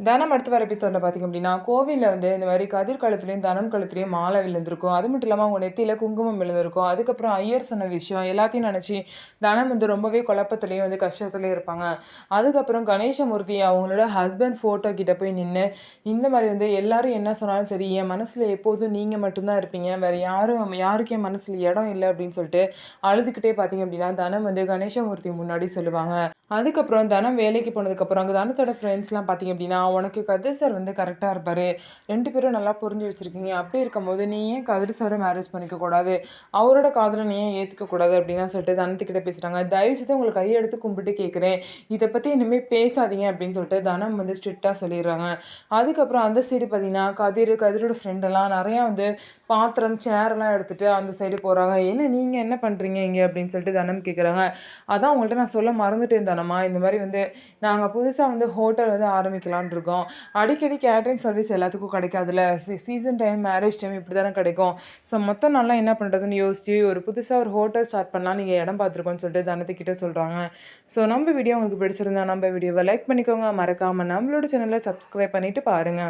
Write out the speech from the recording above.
தனம் அடுத்து வர எபிசோட்ல பார்த்தீங்க அப்படின்னா, கோவில்ல வந்து இந்த மாரி கதிர் கழுத்துலயும், தனம் கழுத்துலயும் மாலை விழுந்திருக்கும். அது மட்டும் இல்லாம அவங்க நெத்தியில குங்குமம் விழுந்திருக்கும். அதுக்கப்புறம் ஐயர் சொன்ன விஷயம் எல்லாத்தையும் நெனச்சு தனம் வந்து ரொம்பவே குழப்பத்திலயும் வந்து கஷ்டத்திலயும் இருப்பாங்க. அதுக்கப்புறம் கணேசமூர்த்தி அவங்களோட ஹஸ்பண்ட் ஃபோட்டோ கிட்ட போய் நின்னு, இந்த மாரி வந்து எல்லாரும் என்ன சொன்னாலும் சரி, என் மனசுல எப்போதும் நீங்க மட்டும் தான் இருப்பீங்க. வேற யாருக்கும் என் மனசுல இடம் இல்ல அப்படின்னு சொல்லிட்டு அழுதுகிட்டே பார்த்தீங்க அப்படின்னா, தனம் வந்து கணேசமூர்த்தி முன்னாடி சொல்லுவாங்க. அதுக்கப்புறம் தனம் வேலைக்கு போனதுக்கப்புறம், அங்க தனத்தோட ஃப்ரெண்ட்ஸ்லாம் பார்த்தீங்க அப்படின்னா, "உனக்கு கதிர் சார் வந்து கரெக்ட்டா இருப்பாரு. 2 பேரும் நல்லா புரிஞ்சு வச்சிருக்கீங்க. அப்படி இருக்கும்போது, நீ ஏன் கதிர் சார மேரேஜ் பண்ணிக்க கூடாது? அவரோட காதல நீ ஏன் ஏத்துக்க கூடாது?" அப்படின்லாம் சொல்லிட்டு தனத்துக்கிட்ட பேசுறாங்க. "தயவு செய்து உங்கள கையெடுத்து கும்பிட்டு கேட்கிறேன். இத பத்தி இனிமே பேசாதீங்க." அப்படின்னு சொல்லிட்டு தனம் வந்து ஸ்ட்ரிக்ட்டா சொல்லிர்றாங்க. அதுக்கப்புறம் அந்த சைடு பார்த்தீங்கன்னா, கதிரோட ஃப்ரெண்டெல்லாம் நெறையா வந்து பாத்திரம், சேர்லாம் எடுத்துட்டு அந்த சைடு போறாங்க. "என்ன நீங்க என்ன பண்றீங்க இங்க?" அப்படின்னு சொல்லிட்டு தனம் கேட்குறாங்க. "அதான் உங்கள்ட்ட நான் சொல்ல மறந்துட்டேன் தனமா. இந்த மாரி வந்து நாங்க புதுசா வந்து ஹோட்டல் வந்து ஆரம்பிக்கலான்னு இருக்கோம். அடிக்கடி கேட்டரிங் சர்வீஸ் எல்லாத்துக்கும் கிடைக்காதுல்ல. சீசன் டைம், மேரேஜ் டைம் இப்படி தானே கிடைக்கும். ஸோ மொத்த நாள்லாம் என்ன பண்ணுறதுன்னு யோசிச்சு புதுசா ஒரு ஹோட்டல் ஸ்டார்ட் பண்ணலான்னு இங்க இடம் பார்த்துருக்கோம்ன்னு" சொல்லிட்டு தனத்துக்கிட்ட சொல்றாங்க. ஸோ நம்ம வீடியோ உங்களுக்கு பிடிச்சிருந்தா நம்ம வீடியோவ லைக் பண்ணிக்கோங்க. மறக்காம நம்மளோட சேனல சப்ஸ்கிரைப் பண்ணிட்டு பாருங்க.